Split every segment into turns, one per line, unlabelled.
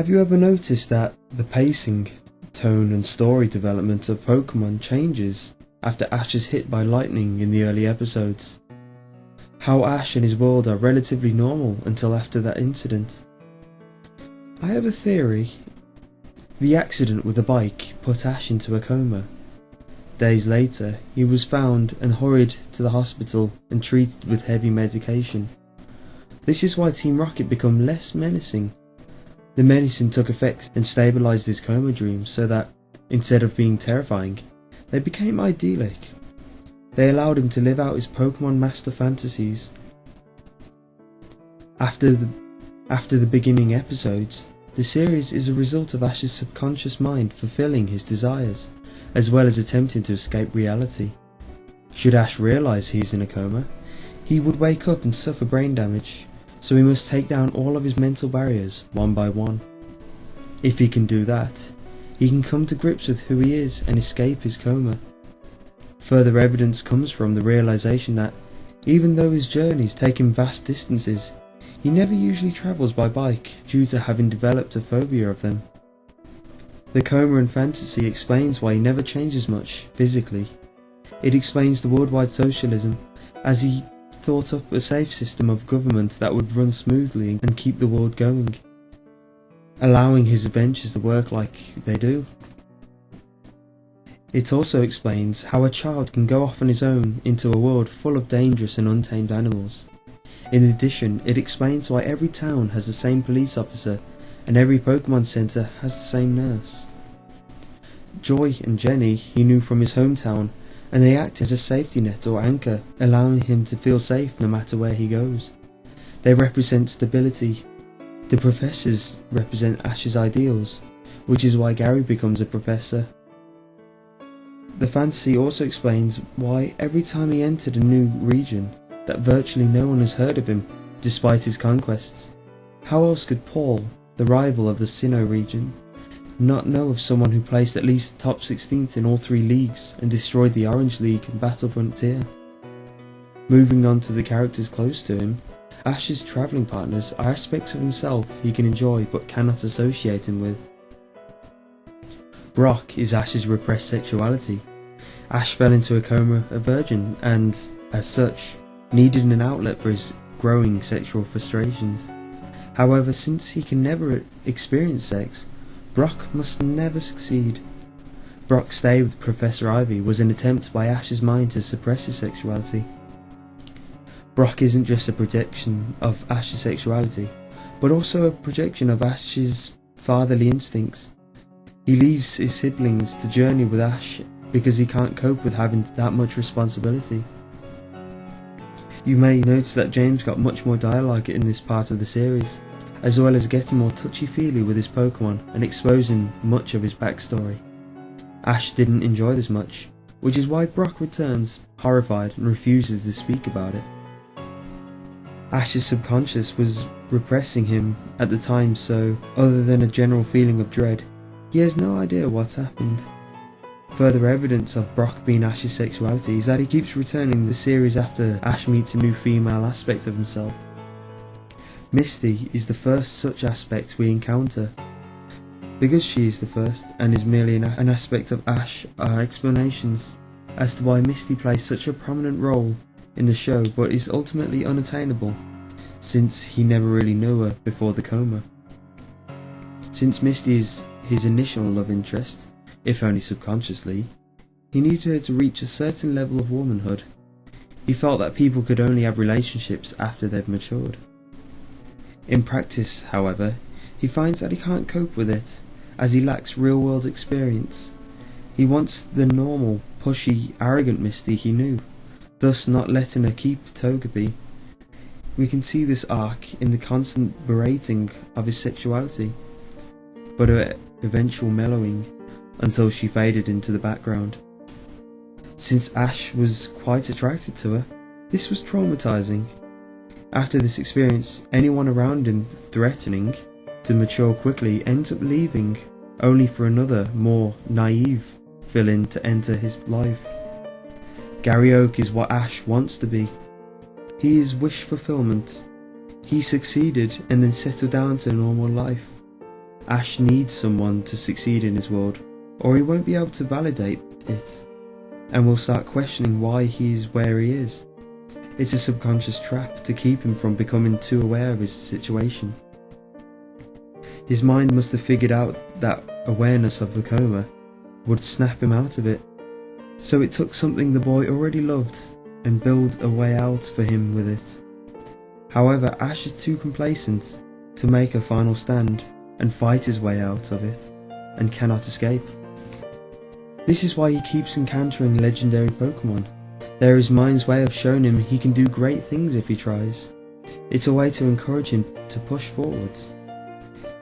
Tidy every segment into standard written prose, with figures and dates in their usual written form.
Have you ever noticed that the pacing, tone and story development of Pokémon changes after Ash is hit by lightning in the early episodes? How Ash and his world are relatively normal until after that incident. I have a theory. The accident with the bike put Ash into a coma. Days later, he was found and hurried to the hospital and treated with heavy medication. This is why Team Rocket become less menacing. The medicine took effect and stabilised his coma dreams so that, instead of being terrifying, they became idyllic. They allowed him to live out his Pokémon Master fantasies. After the beginning episodes, the series is a result of Ash's subconscious mind fulfilling his desires, as well as attempting to escape reality. Should Ash realise he's in a coma, he would wake up and suffer brain damage, so he must take down all of his mental barriers one by one. If he can do that, he can come to grips with who he is and escape his coma. Further evidence comes from the realisation that, even though his journeys take him vast distances, he never usually travels by bike due to having developed a phobia of them. The coma and fantasy explains why he never changes much physically. It explains the worldwide socialism, as he thought up a safe system of government that would run smoothly and keep the world going, allowing his adventures to work like they do. It also explains how a child can go off on his own into a world full of dangerous and untamed animals. In addition, it explains why every town has the same police officer and every Pokémon Center has the same nurse. Joy and Jenny he knew from his hometown, and they act as a safety net or anchor, allowing him to feel safe no matter where he goes. They represent stability. The professors represent Ash's ideals, which is why Gary becomes a professor. The fantasy also explains why every time he entered a new region, that virtually no one has heard of him, despite his conquests. How else could Paul, the rival of the Sinnoh region, not know of someone who placed at least top 16th in all 3 leagues and destroyed the Orange League and Battle Frontier? Moving on to the characters close to him, Ash's travelling partners are aspects of himself he can enjoy but cannot associate him with. Brock is Ash's repressed sexuality. Ash fell into a coma a virgin and, as such, needed an outlet for his growing sexual frustrations. However, since he can never experience sex, Brock must never succeed. Brock's stay with Professor Ivy was an attempt by Ash's mind to suppress his sexuality. Brock isn't just a projection of Ash's sexuality, but also a projection of Ash's fatherly instincts. He leaves his siblings to journey with Ash because he can't cope with having that much responsibility. You may notice that James got much more dialogue in this part of the series, as well as getting more touchy-feely with his Pokémon and exposing much of his backstory. Ash didn't enjoy this much, which is why Brock returns, horrified, and refuses to speak about it. Ash's subconscious was repressing him at the time, so, other than a general feeling of dread, he has no idea what's happened. Further evidence of Brock being Ash's sexuality is that he keeps returning the series after Ash meets a new female aspect of himself. Misty is the first such aspect we encounter. Because she is the first and is merely an aspect of Ash, are explanations as to why Misty plays such a prominent role in the show but is ultimately unattainable, since he never really knew her before the coma. Since Misty is his initial love interest, if only subconsciously, he needed her to reach a certain level of womanhood. He felt that people could only have relationships after they've matured. In practice, however, he finds that he can't cope with it, as he lacks real-world experience. He wants the normal, pushy, arrogant Misty he knew, thus not letting her keep Togepi. We can see this arc in the constant berating of his sexuality, but her eventual mellowing, until she faded into the background. Since Ash was quite attracted to her, this was traumatizing. After this experience, anyone around him threatening to mature quickly ends up leaving, only for another, more naive villain to enter his life. Gary Oak is what Ash wants to be. He is wish fulfillment. He succeeded and then settled down to a normal life. Ash needs someone to succeed in his world, or he won't be able to validate it, and will start questioning why he is where he is. It's a subconscious trap to keep him from becoming too aware of his situation. His mind must have figured out that awareness of the coma would snap him out of it, so it took something the boy already loved and build a way out for him with it. However, Ash is too complacent to make a final stand and fight his way out of it, and cannot escape. This is why he keeps encountering legendary Pokémon. They're his mind's way of showing him he can do great things if he tries. It's a way to encourage him to push forwards.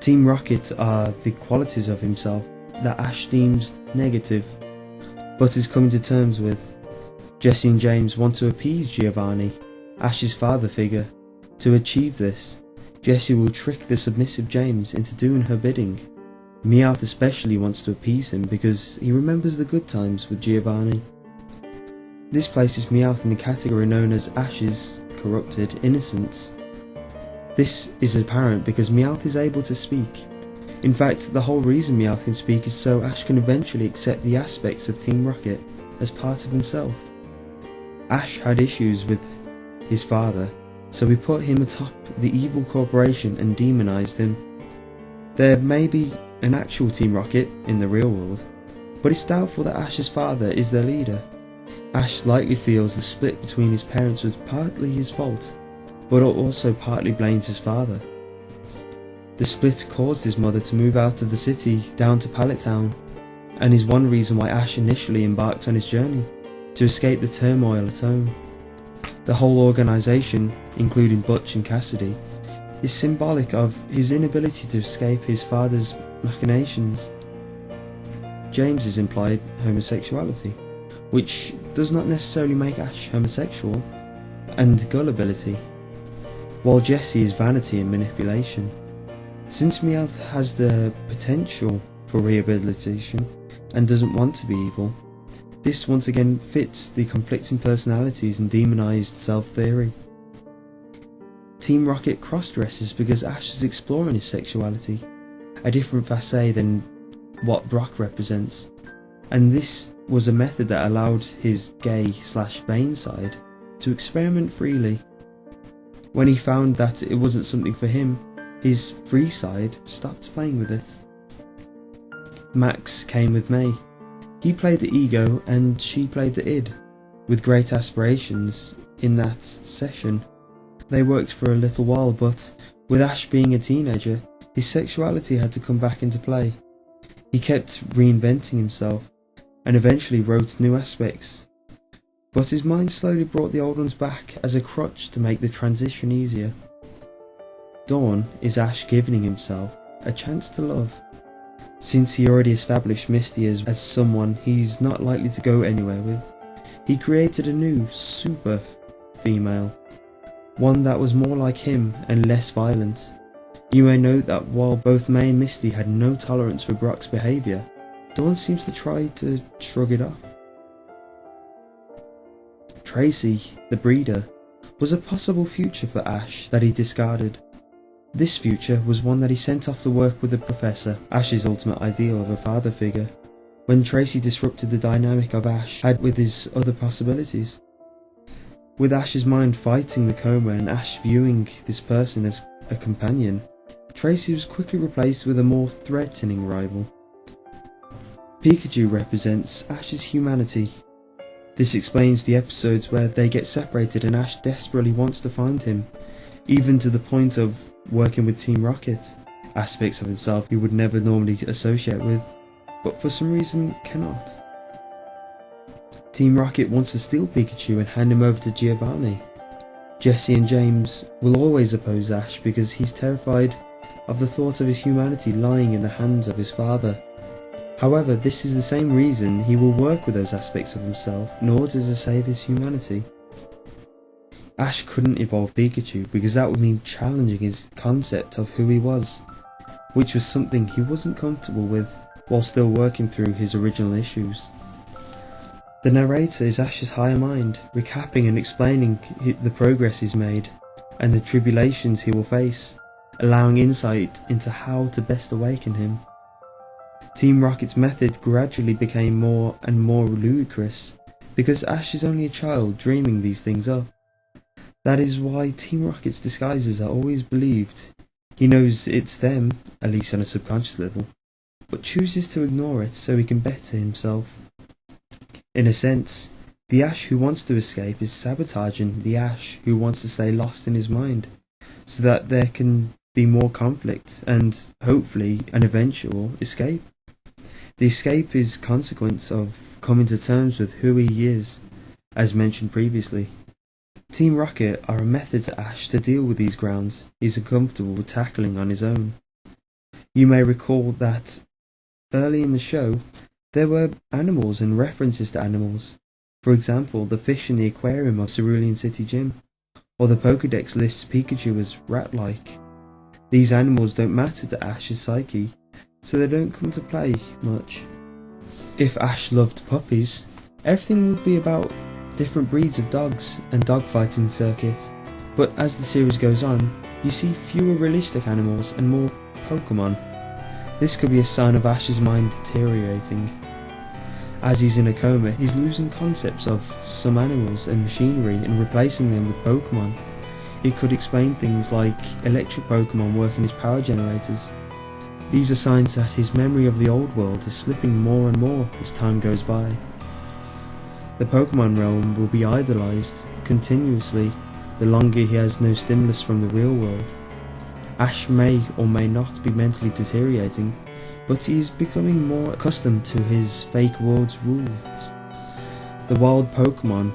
Team Rocket are the qualities of himself that Ash deems negative, but is coming to terms with. Jessie and James want to appease Giovanni, Ash's father figure. To achieve this, Jessie will trick the submissive James into doing her bidding. Meowth especially wants to appease him because he remembers the good times with Giovanni. This places Meowth in the category known as Ash's corrupted innocence. This is apparent because Meowth is able to speak. In fact, the whole reason Meowth can speak is so Ash can eventually accept the aspects of Team Rocket as part of himself. Ash had issues with his father, so we put him atop the evil corporation and demonized him. There may be an actual Team Rocket in the real world, but it's doubtful that Ash's father is their leader. Ash likely feels the split between his parents was partly his fault, but also partly blames his father. The split caused his mother to move out of the city down to Pallet Town, and is one reason why Ash initially embarked on his journey, to escape the turmoil at home. The whole organisation, including Butch and Cassidy, is symbolic of his inability to escape his father's machinations. James's implied homosexuality, which does not necessarily make Ash homosexual, and gullibility, while Jessie is vanity and manipulation. Since Meowth has the potential for rehabilitation and doesn't want to be evil, this once again fits the conflicting personalities and demonized self-theory. Team Rocket cross-dresses because Ash is exploring his sexuality, a different facet than what Brock represents, and this was a method that allowed his gay/vain side to experiment freely. When he found that it wasn't something for him, his free side stopped playing with it. Max came with May. He played the ego and she played the id, with great aspirations in that session. They worked for a little while, but with Ash being a teenager, his sexuality had to come back into play. He kept reinventing himself, and eventually wrote new aspects. But his mind slowly brought the old ones back as a crutch to make the transition easier. Dawn is Ash giving himself a chance to love. Since he already established Misty as someone he's not likely to go anywhere with, he created a new, super female, one that was more like him and less violent. You may note that while both May and Misty had no tolerance for Brock's behaviour, Dawn seems to try to shrug it off. Tracy, the breeder, was a possible future for Ash that he discarded. This future was one that he sent off to work with the professor, Ash's ultimate ideal of a father figure, when Tracy disrupted the dynamic of Ash had with his other possibilities. With Ash's mind fighting the coma and Ash viewing this person as a companion, Tracy was quickly replaced with a more threatening rival. Pikachu represents Ash's humanity. This explains the episodes where they get separated and Ash desperately wants to find him, even to the point of working with Team Rocket, aspects of himself he would never normally associate with, but for some reason cannot. Team Rocket wants to steal Pikachu and hand him over to Giovanni. Jessie and James will always oppose Ash because he's terrified of the thought of his humanity lying in the hands of his father. However, this is the same reason he will work with those aspects of himself in order to save his humanity. Ash couldn't evolve Pikachu because that would mean challenging his concept of who he was, which was something he wasn't comfortable with while still working through his original issues. The narrator is Ash's higher mind, recapping and explaining the progress he's made and the tribulations he will face. allowing insight into how to best awaken him. Team Rocket's method gradually became more and more ludicrous, because Ash is only a child dreaming these things up. That is why Team Rocket's disguises are always believed. He knows it's them, at least on a subconscious level, but chooses to ignore it so he can better himself. In a sense, the Ash who wants to escape is sabotaging the Ash who wants to stay lost in his mind, so that there can be more conflict and, hopefully, an eventual escape. The escape is consequence of coming to terms with who he is, as mentioned previously. Team Rocket are a method to Ash to deal with these grounds he's uncomfortable with tackling on his own. You may recall that early in the show, there were animals and references to animals. For example, the fish in the aquarium of Cerulean City Gym, or the Pokédex lists Pikachu as rat-like. These animals don't matter to Ash's psyche, so they don't come to play much. If Ash loved puppies, everything would be about different breeds of dogs and dogfighting circuit, but as the series goes on, you see fewer realistic animals and more Pokémon. This could be a sign of Ash's mind deteriorating. As he's in a coma, he's losing concepts of some animals and machinery and replacing them with Pokémon. It could explain things like electric Pokémon working as power generators. These are signs that his memory of the old world is slipping more and more as time goes by. The Pokémon realm will be idolised continuously the longer he has no stimulus from the real world. Ash may or may not be mentally deteriorating, but he is becoming more accustomed to his fake world's rules. The wild Pokémon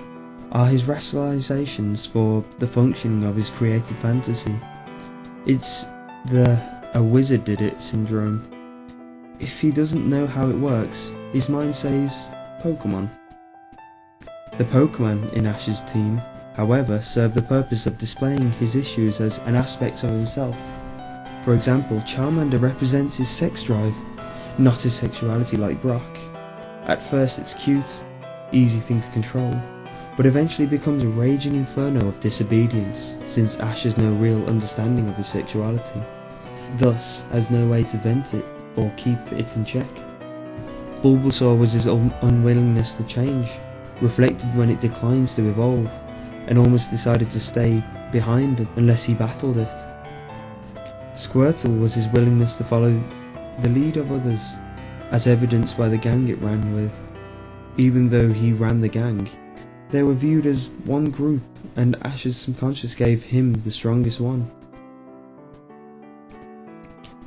are his rationalizations for the functioning of his created fantasy. It's the "a wizard did it" syndrome. If he doesn't know how it works, his mind says Pokémon. The Pokémon in Ash's team, however, serve the purpose of displaying his issues as an aspect of himself. For example, Charmander represents his sex drive, not his sexuality like Brock. At first it's cute, easy thing to control, but eventually becomes a raging inferno of disobedience, since Ash has no real understanding of his sexuality, thus has no way to vent it or keep it in check. Bulbasaur was his unwillingness to change, reflected when it declines to evolve, and almost decided to stay behind unless he battled it. Squirtle was his willingness to follow the lead of others, as evidenced by the gang it ran with. Even though he ran the gang, they were viewed as one group, and Ash's subconscious gave him the strongest one.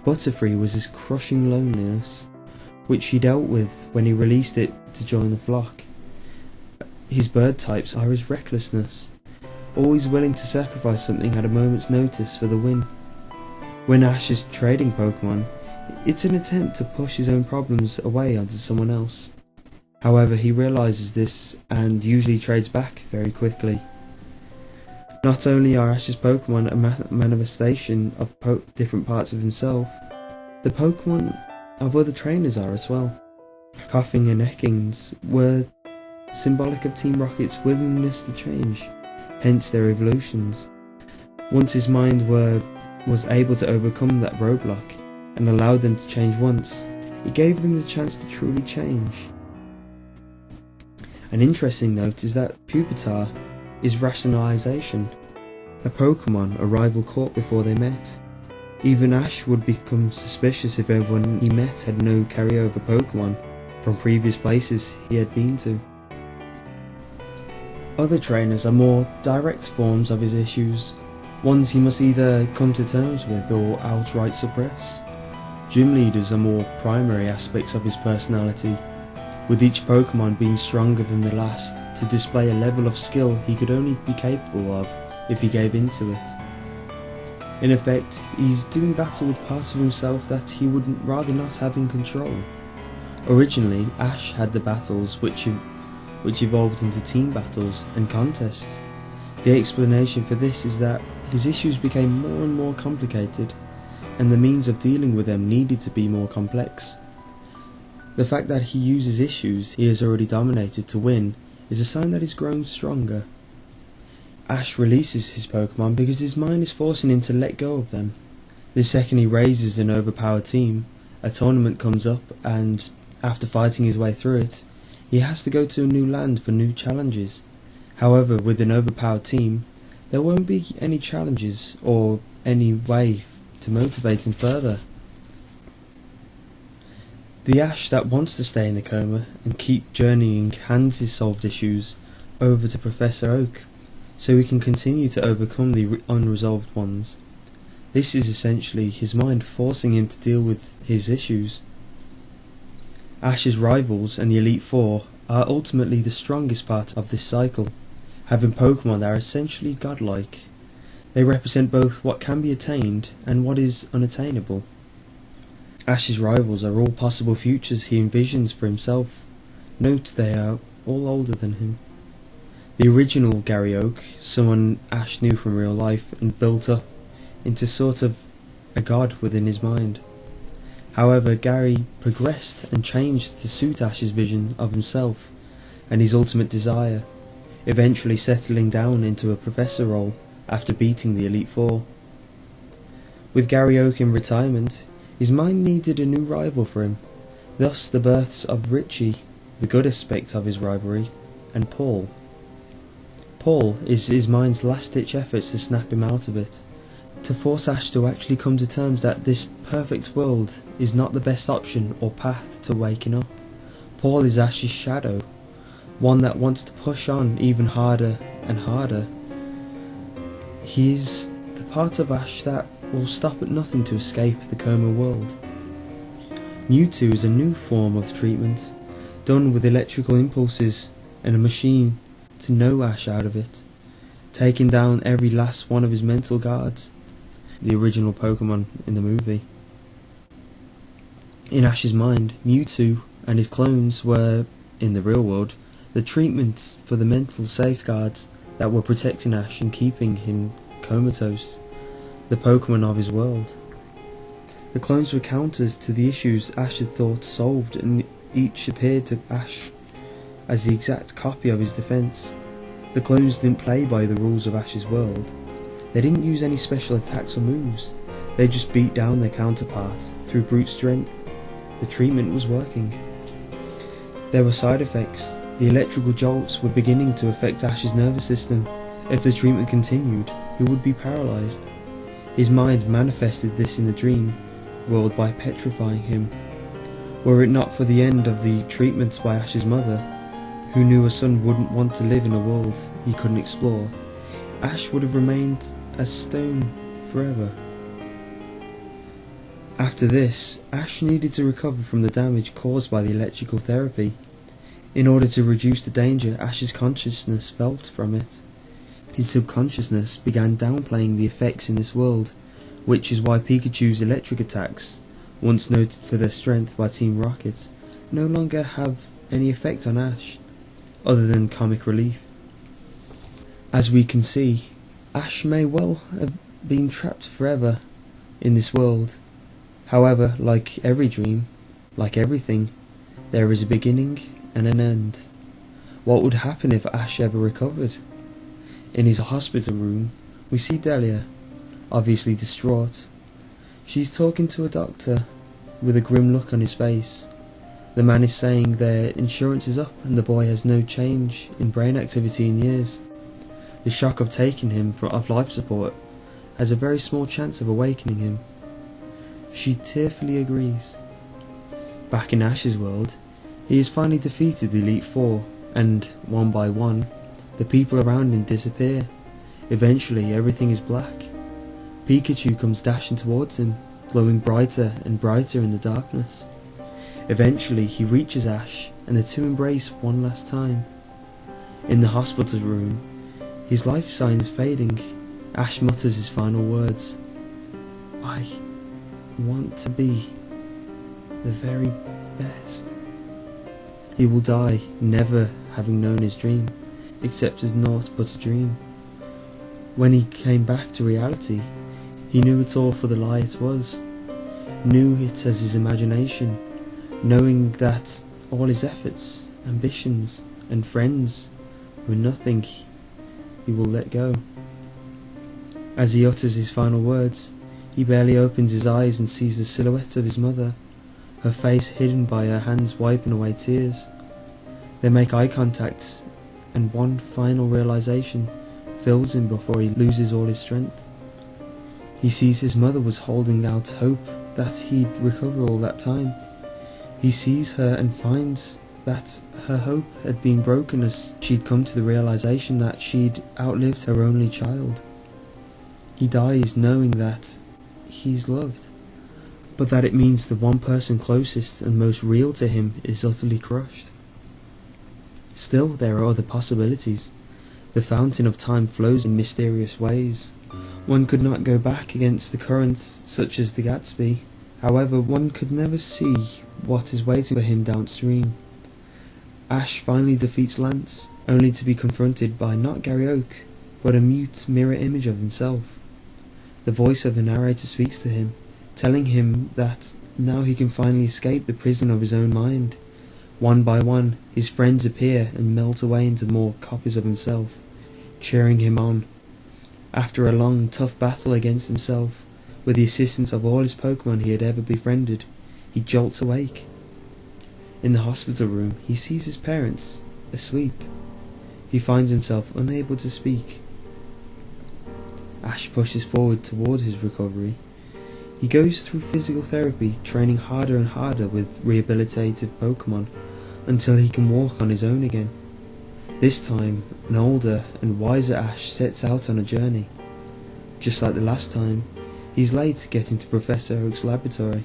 Butterfree was his crushing loneliness, which he dealt with when he released it to join the flock. His bird types are his recklessness, always willing to sacrifice something at a moment's notice for the win. When Ash is trading Pokémon, it's an attempt to push his own problems away onto someone else. However, he realises this and usually trades back very quickly. Not only are Ash's Pokémon a manifestation of different parts of himself, the Pokémon of other trainers are as well. Coughing and Ekans were symbolic of Team Rocket's willingness to change, hence their evolutions. Once his mind was able to overcome that roadblock and allow them to change once, it gave them the chance to truly change. An interesting note is that Pupitar is rationalization, a Pokémon a rival caught before they met. Even Ash would become suspicious if everyone he met had no carryover Pokémon from previous places he had been to. Other trainers are more direct forms of his issues, ones he must either come to terms with or outright suppress. Gym leaders are more primary aspects of his personality, with each Pokémon being stronger than the last to display a level of skill he could only be capable of if he gave into it. In effect, he's doing battle with parts of himself that he would rather not have in control. Originally, Ash had the battles which evolved into team battles and contests. The explanation for this is that his issues became more and more complicated, and the means of dealing with them needed to be more complex. The fact that he uses issues he has already dominated to win is a sign that he's grown stronger. Ash releases his Pokémon because his mind is forcing him to let go of them. The second he raises an overpowered team, a tournament comes up, and after fighting his way through it, he has to go to a new land for new challenges. However, with an overpowered team, there won't be any challenges or any way to motivate him further. The Ash that wants to stay in the coma and keep journeying hands his solved issues over to Professor Oak, so he can continue to overcome the unresolved ones. This is essentially his mind forcing him to deal with his issues. Ash's rivals and the Elite Four are ultimately the strongest part of this cycle, having Pokémon that are essentially godlike. They represent both what can be attained and what is unattainable. Ash's rivals are all possible futures he envisions for himself. Note they are all older than him. The original Gary Oak, someone Ash knew from real life and built up into sort of a god within his mind. However, Gary progressed and changed to suit Ash's vision of himself and his ultimate desire, eventually settling down into a professor role after beating the Elite Four. With Gary Oak in retirement, his mind needed a new rival for him, thus the births of Richie, the good aspect of his rivalry, and Paul. Paul is his mind's last-ditch efforts to snap him out of it, to force Ash to actually come to terms that this perfect world is not the best option or path to waking up. Paul is Ash's shadow, one that wants to push on even harder and harder. He is the part of Ash that will stop at nothing to escape the coma world. Mewtwo is a new form of treatment, done with electrical impulses and a machine to know Ash out of it, taking down every last one of his mental guards, the original Pokémon in the movie. In Ash's mind, Mewtwo and his clones were, in the real world, the treatment for the mental safeguards that were protecting Ash and keeping him comatose, the Pokémon of his world. The clones were counters to the issues Ash had thought solved, and each appeared to Ash as the exact copy of his defense. The clones didn't play by the rules of Ash's world. They didn't use any special attacks or moves. They just beat down their counterparts through brute strength. The treatment was working. There were side effects. The electrical jolts were beginning to affect Ash's nervous system. If the treatment continued, he would be paralysed. His mind manifested this in the dream world by petrifying him. Were it not for the end of the treatments by Ash's mother, who knew her son wouldn't want to live in a world he couldn't explore, Ash would have remained as stone forever. After this, Ash needed to recover from the damage caused by the electrical therapy. In order to reduce the danger Ash's consciousness felt from it, his subconsciousness began downplaying the effects in this world, which is why Pikachu's electric attacks, once noted for their strength by Team Rocket, no longer have any effect on Ash, other than comic relief. As we can see, Ash may well have been trapped forever in this world. However, like every dream, like everything, there is a beginning and an end. What would happen if Ash ever recovered? In his hospital room, we see Delia, obviously distraught. She's talking to a doctor with a grim look on his face. The man is saying their insurance is up and the boy has no change in brain activity in years. The shock of taking him off life support has a very small chance of awakening him. She tearfully agrees. Back in Ash's world, he has finally defeated the Elite Four, and one by one, the people around him disappear. Eventually, everything is black. Pikachu comes dashing towards him, glowing brighter and brighter in the darkness. Eventually, he reaches Ash, and the two embrace one last time. In the hospital room, his life signs fading. Ash mutters his final words. I want to be the very best. He will die, never having known his dream, except as naught but a dream. When he came back to reality, he knew it all for the lie it was, knew it as his imagination, knowing that all his efforts, ambitions, and friends were nothing. He will let go. As he utters his final words, He barely opens his eyes and sees the silhouette of his mother, her face hidden by her hands wiping away tears. They make eye contact, and one final realization fills him before he loses all his strength. He sees his mother was holding out hope that he'd recover all that time. He sees her and finds that her hope had been broken as she'd come to the realization that she'd outlived her only child. He dies knowing that he's loved, but that it means the one person closest and most real to him is utterly crushed. Still, there are other possibilities. The fountain of time flows in mysterious ways. One could not go back against the currents, such as the Gatsby. However, one could never see what is waiting for him downstream. Ash finally defeats Lance, only to be confronted by not Gary Oak, but a mute mirror image of himself. The voice of the narrator speaks to him, telling him that now he can finally escape the prison of his own mind. One by one, his friends appear and melt away into more copies of himself, cheering him on. After a long, tough battle against himself, with the assistance of all his Pokémon he had ever befriended, he jolts awake. In the hospital room, he sees his parents, asleep. He finds himself unable to speak. Ash pushes forward toward his recovery. He goes through physical therapy, training harder and harder with rehabilitative Pokémon, until he can walk on his own again. This time, an older and wiser Ash sets out on a journey. Just like the last time, he's late getting to Professor Oak's laboratory.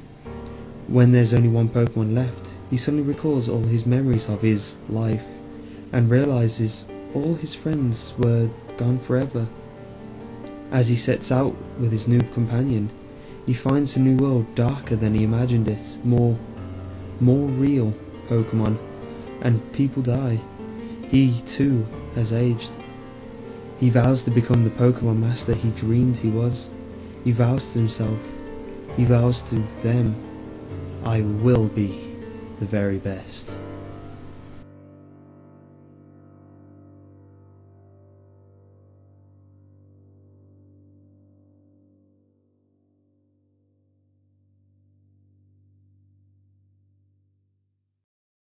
When there's only one Pokémon left, he suddenly recalls all his memories of his life, and realizes all his friends were gone forever. As he sets out with his new companion, he finds the new world darker than he imagined it, more real Pokémon, and people die. He, too, has aged. He vows to become the Pokémon Master he dreamed he was. He vows to himself, he vows to them, I will be the very best.